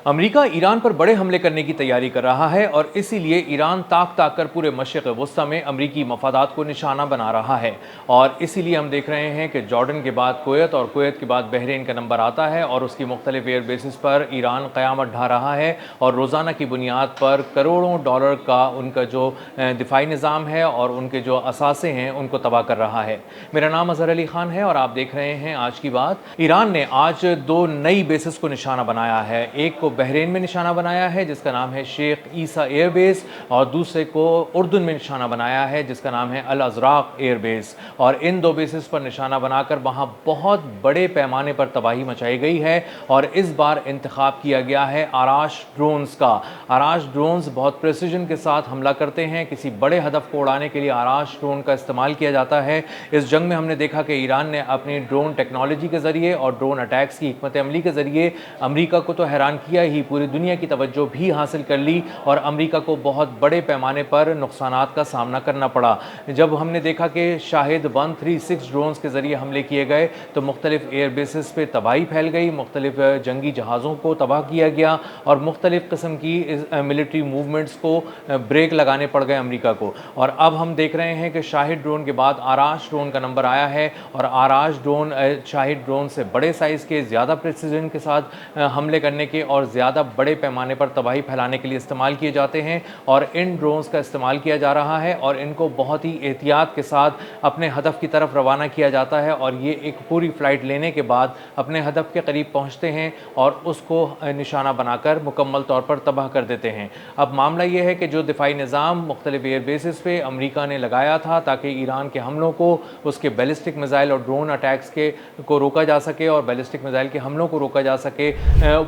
America Iran पर बड़े हमले करने की तैयारी कर रहा है और इसीलिए ईरान ताक ताक कर पूरे मशरिक़ वस्ता में अमरीकी मफादात को निशाना बना रहा है। और इसीलिए हम देख रहे हैं कि जॉर्डन के बाद कुवैत और कुवैत के बाद बहरीन का नंबर आता है और उसकी मुख्तलिफ एयर बेसिस पर ईरान क़यामत ढा रहा है और रोज़ाना की बुनियाद पर करोड़ों डॉलर का उनका जो दिफाई निज़ाम है और उनके जो असासे हैं उनको तबाह कर रहा है। मेरा नाम अज़हर अली ख़ान है और आप देख रहे हैं आज की बात। ईरान ने आज दो नई बेसिस को निशाना बनाया है। एक को बहरीन में निशाना बनाया है जिसका नाम है शेख ईसा एयरबेस और दूसरे को उर्दून में निशाना बनाया है जिसका नाम है अल अज़राक एयरबेस। और इन दो बेसिस पर निशाना बनाकर वहाँ बहुत बड़े पैमाने पर तबाही मचाई गई है और इस बार इंतखाब किया गया है आराश ड्रोन्स का। आराश ड्रोन्स बहुत प्रेसिजन के साथ हमला करते हैं। किसी बड़े हदफ को उड़ाने के लिए आराश ड्रोन का इस्तेमाल किया जाता है। इस जंग में हमने देखा कि ईरान ने अपनी ड्रोन टेक्नोलॉजी के ज़रिए और ड्रोन अटैक्स की हिकमत अमली के ज़रिए अमरीका को तो हैरान किया ही, पूरी दुनिया की तवज्जो भी हासिल कर ली और अमरीका को बहुत बड़े पैमाने पर नुकसानात का सामना करना पड़ा। जब हमने देखा कि शाहिद 136 ड्रोन्स के ज़रिए हमले किए गए तो मुख्तलिफ एयर बेसिस पे तबाही फैल गई, मुख्तलिफ जंगी जहाज़ों को तबाह किया गया और मुख्तलिफ किस्म की मिलिट्री मूवमेंट्स को ब्रेक लगाने पड़ गए अमरीका को। और अब हम देख रहे हैं कि शाहिद ड्रोन के बाद आराश ड्रोन का नंबर आया है और आराश ड्रोन शाहिद ड्रोन से बड़े साइज़ के, ज़्यादा प्रेसिजन के साथ हमले करने के और ज़्यादा बड़े पैमाने पर तबाही फैलाने के लिए इस्तेमाल किए जाते हैं। और इन ड्रोन्स का इस्तेमाल किया जा रहा है और इनको बहुत ही एहतियात के साथ अपने हदफ की तरफ रवाना किया जाता है और ये एक पूरी फ़्लाइट लेने के बाद अपने हदफ के करीब पहुँचते हैं और उसको निशाना बनाकर मुकम्मल तौर पर तबाह कर देते हैं। अब मामला ये है कि जो दिफाई निज़ाम मुख्तलिफ एयर बेसिस पे अमरीका ने लगाया था ताकि ईरान के हमलों को, उसके बैलिस्टिक मिज़ाइल और ड्रोन अटैक्स को रोका जा सके और बैलिस्टिक मिज़ाइल के हमलों को रोका जा सके,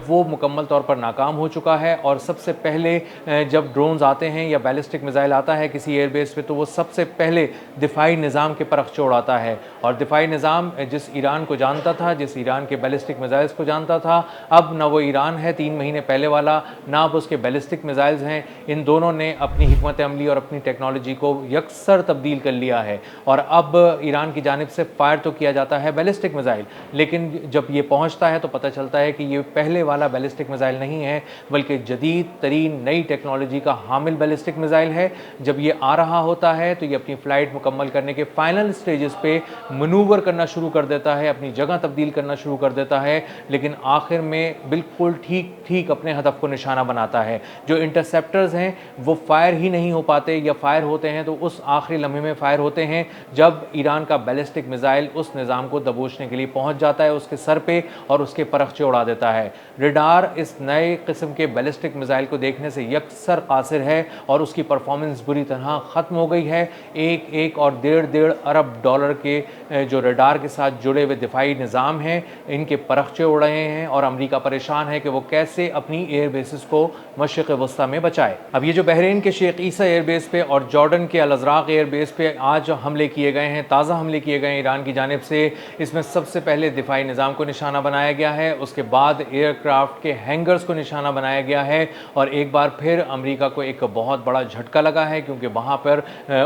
वो मुकम्मल तौर पर नाकाम हो चुका है। और सबसे पहले जब ड्रोन्स आते हैं या बैलिस्टिक मिज़ाइल आता है किसी एयरबेस पे तो वो सबसे पहले दिफाई निज़ाम के पर चौड़ाता है और दिफाई निज़ाम जिस ईरान को जानता था, जिस ईरान के बैलिस्टिक मिज़ाइल्स को जानता था, अब ना वो ईरान है 3 महीने पहले वाला, ना अब उसके बैलिस्टिक मिज़ाइल्स हैं। इन दोनों ने अपनी हिकमत अमली और अपनी टेक्नोलॉजी को यकसर तब्दील कर लिया है और अब ईरान की जानिब से फायर तो किया जाता है बैलिस्टिक मिज़ाइल, लेकिन जब ये पहुँचता है तो पता चलता है कि ये पहले वाला बैलिस्टिक मिज़ाइल नहीं है बल्कि जदीद तरीन नई टेक्नोलॉजी का हामिल बैलिस्टिक मिज़ाइल है। जब ये आ रहा होता है तो ये अपनी फ़्लाइट मुकम्मल करने के फाइनल स्टेजेस पे मनूवर करना शुरू कर देता है, अपनी जगह तब्दील करना शुरू कर देता है, लेकिन आखिर में बिल्कुल ठीक अपने हदफ को निशाना बनाता है। जो इंटरसेप्टर्स हैं वो फायर ही नहीं हो पाते या फायर होते हैं तो उस आखिरी लम्हे में फायर होते हैं जब ईरान का बैलिस्टिक मिज़ाइल उस निज़ाम को दबोचने के लिए पहुँच जाता है उसके सर पे और उसके परखचे उड़ा देता है। रडार इस नए किस्म के बैलिस्टिक मिज़ाइल को देखने से यकसर कासिर है और उसकी परफॉर्मेंस बुरी तरह ख़त्म हो गई है। एक और डेढ़ अरब डॉलर के जो रडार के साथ जुड़े हुए दिफाई निज़ाम हैं इनके परखचे उड़ रहे हैं और अमरीका परेशान है कि वो कैसे अपनी एयर बेसिस को मशरिक़ वस्ता में बचाए। अब ये जो बहरीन के शेख ईसा एयरबेस पे और जॉर्डन के अल अज़राक एयरबेस पे आज हमले किए गए हैं, ताज़ा हमले किए गए हैं ईरान की जानिब से, इसमें सबसे पहले दिफाई निज़ाम को निशाना बनाया गया है, उसके बाद एयरक्राफ्ट के हैंगर्स को निशाना बनाया गया है और एक बार फिर अमेरिका को एक बहुत बड़ा झटका लगा है क्योंकि वहाँ पर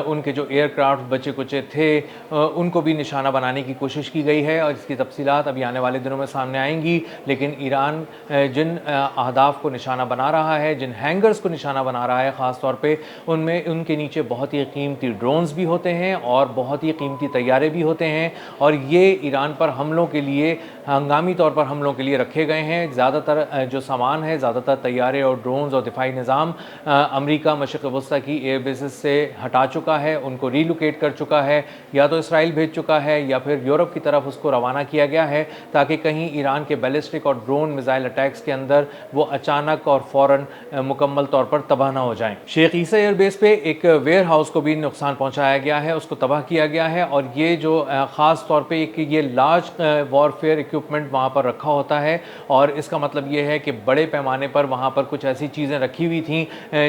उनके जो एयरक्राफ्ट बचे कुचे थे उनको भी निशाना बनाने की कोशिश की गई है और इसकी तफसीलात अभी आने वाले दिनों में सामने आएंगी। लेकिन ईरान जिन अहदाफ को निशाना बना रहा है, जिन हैंगर्स को निशाना बना रहा है ख़ास तौर पे, उनमें उनके नीचे बहुत ही कीमती ड्रोन्स भी होते हैं और बहुत ही कीमती तैयारे भी होते हैं और ये ईरान पर हमलों के लिए, हंगामी तौर पर हमलों के लिए रखे गए हैं। ज़्यादातर जो सामान है, ज़्यादातर तैयारे और ड्रोन्स और दिफाई निज़ाम अमरीका मशरिक़ वस्ता की एयर बेसिस से हटा चुका है, उनको रीलोकेट कर चुका है, या तो इसराइल भेज चुका है या फिर यूरोप की तरफ उसको रवाना किया गया है ताकि कहीं ईरान के बैलिस्टिक और ड्रोन मिज़ाइल अटैक्स के अंदर वो अचानक और फ़ौरन मुकम्मल तौर पर तबाह ना हो जाएं। शेख ईसा एयरबेस पे एक वेयर हाउस को भी नुकसान पहुंचाया गया है, उसको तबाह किया गया है और ये जो ख़ास तौर पे एक ये लार्ज वॉरफेयर इक्विपमेंट वहाँ पर रखा होता है और इसका मतलब ये है कि बड़े पैमाने पर वहाँ पर कुछ ऐसी चीज़ें रखी हुई थी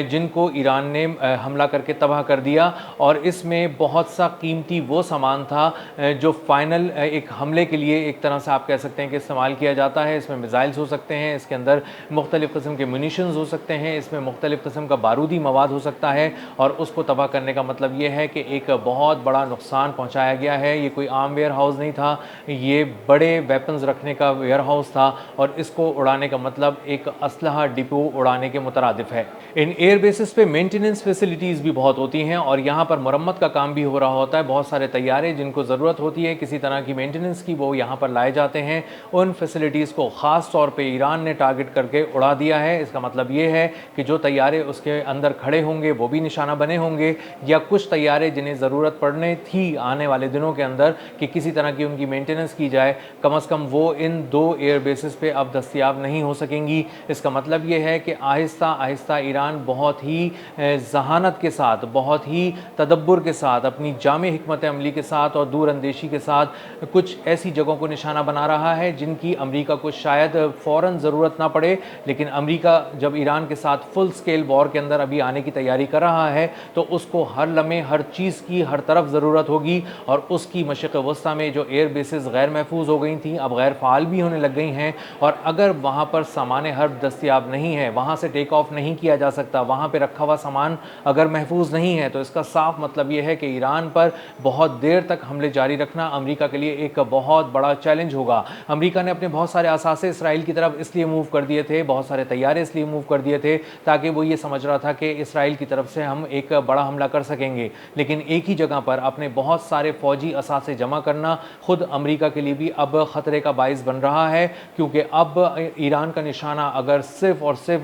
जिनको ईरान ने हमला करके तबाह कर दिया और इसमें बहुत सा कीमती वो सामान था जो फाइनल एक हमले के लिए एक तरह से आप कह सकते हैं कि इस्तेमाल किया जाता है। इसमें मिज़ाइल्स हो सकते हैं, इसके अंदर मुख्तलिफ़ किस्म के म्यूनिशंस हो सकते हैं, इसमें मुख्तलिफ़ किस्म का बारूदी मवाद हो सकता है और उसको तबाह करने का मतलब ये है कि एक बहुत बड़ा नुकसान पहुँचाया गया है। ये कोई आम वेयर हाउस नहीं था, ये बड़े वेपन्स रखने का वेयर हाउस था और इसको उड़ाने का मतलब मतलब एक असलहा डिपो उड़ाने के मुतरादिफ है। इन एयर बेसिस पे मेंटेनेंस फैसिलिटीज़ भी बहुत होती हैं और यहाँ पर मरम्मत का काम भी हो रहा होता है। बहुत सारे तैयारे जिनको ज़रूरत होती है किसी तरह की मेंटेनेंस की, वो यहाँ पर लाए जाते हैं। उन फैसिलिटीज़ को ख़ास तौर पे ईरान ने टारगेट करके उड़ा दिया है। इसका मतलब ये है कि जो तैयारे उसके अंदर खड़े होंगे वो भी निशाना बने होंगे, या कुछ तैयारे जिन्हें ज़रूरत पड़ने थी आने वाले दिनों के अंदर कि किसी तरह की उनकी मेंटेनेंस की जाए, कम से कम वो इन 2 एयर बेसिस पे अब दस्तयाब नहीं हो सकेंगी। इसका मतलब ये है कि आहिस्ता आहिस्ता ईरान बहुत ही ज़हानत के साथ, बहुत ही तदब्बुर के साथ, अपनी जामे हिकमत अमली के साथ और दूर अंदेशी के साथ कुछ ऐसी जगहों को निशाना बना रहा है जिनकी अमेरिका को शायद फ़ौरन ज़रूरत ना पड़े, लेकिन अमेरिका जब ईरान के साथ फुल स्केल वॉर के अंदर अभी आने की तैयारी कर रहा है तो उसको हर लम्हे हर चीज़ की हर तरफ ज़रूरत होगी। और उसकी मशरिक़ वस्ता में जो एयर बेसिस गैर महफूज हो गई थी अब गैर फ़ाल भी होने लग गई हैं, और अगर वहाँ पर सामान हर्ब दस्तयाब नहीं है, वहाँ से टेक ऑफ नहीं किया जा सकता, वहाँ पर रखा हुआ सामान अगर महफूज नहीं है, तो इसका साफ मतलब ये है कि ईरान पर बहुत देर तक हमले जारी रखना अमेरिका के लिए एक बहुत बड़ा चैलेंज होगा। अमेरिका ने अपने बहुत सारे असासे इसराइल की तरफ इसलिए मूव कर दिए थे, बहुत सारे तैयारे इसलिए मूव कर दिए थे ताकि वो ये समझ रहा था कि इसराइल की तरफ से हम एक बड़ा हमला कर सकेंगे। लेकिन एक ही जगह पर अपने बहुत सारे फौजी असासे जमा करना खुद अमेरिका के लिए भी अब ख़तरे का बाइस बन रहा है, क्योंकि अब ईरान का निशाना अगर सिर्फ और सिर्फ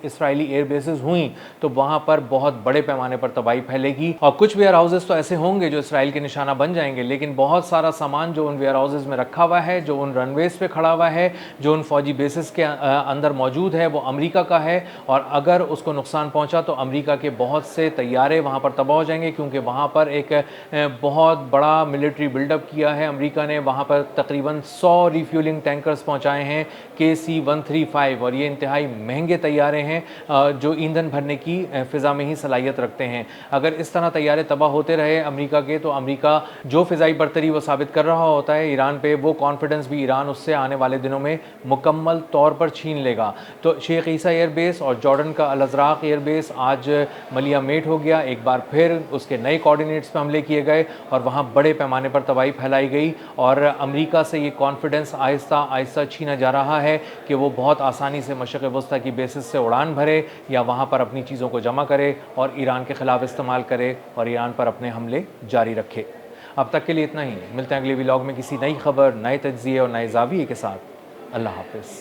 इसराइली एयर बेसिस हुई तो वहाँ पर बहुत बड़े पैमाने पर तबाही फैलेगी। और कुछ वेयर हाउसेस तो ऐसे होंगे जो इसराइल के निशाना बन जाएंगे, लेकिन बहुत सारा सामान जो उन वेयर हाउसेस में रखा हुआ है, जो उन रनवेज पे खड़ा हुआ है, जो उन फौजी बेसिस के अंदर मौजूद है, वो अमेरिका का है। और अगर उसको नुकसान पहुंचा तो अमेरिका के बहुत से तैयारे वहां पर तबाह हो जाएंगे, क्योंकि वहां पर एक बहुत बड़ा मिलिट्री बिल्डअप किया है अमेरिका ने। वहां पर तकरीबन 100 रिफ्यूलिंग टैंकर्स पहुंचाए हैं KC-135, और ये इंतहाई महंगे तैयारे हैं जो ईंधन भरने की फ़िज़ा में ही सलाहियत रखते हैं। अगर इस तरह तैयारे तबाह होते रहे अमेरिका के, तो अमेरिका जो फ़िज़ाई बरतरी वो साबित कर रहा होता है ईरान पे, वो कॉन्फिडेंस भी ईरान उससे आने वाले दिनों में मुकम्मल तौर पर छीन लेगा। तो शेख ईसा एयरबेस और जॉर्डन का अल अज़राक़ एयरबेस आज मलिया मेट हो गया। एक बार फिर उसके नए कोऑर्डिनेट्स पर हमले किए गए और वहाँ बड़े पैमाने पर तबाही फैलाई गई, और अमेरिका से ये कॉन्फिडेंस आहिस्ता आहिस्ता छीना जा रहा है कि वो बहुत आसानी से मशरिक़ वस्ता की बेसिस से उड़ान भरे या वहाँ पर अपनी चीज़ों को जमा करे और ईरान के ख़िलाफ़ इस्तेमाल करे और ईरान पर अपने हमले जारी रखे। अब तक के लिए इतना ही। मिलते हैं अगले व्लॉग में किसी नई खबर, नए तज्ज़िये और नए ज़ाविये के साथ। अल्लाह हाफ़िज़।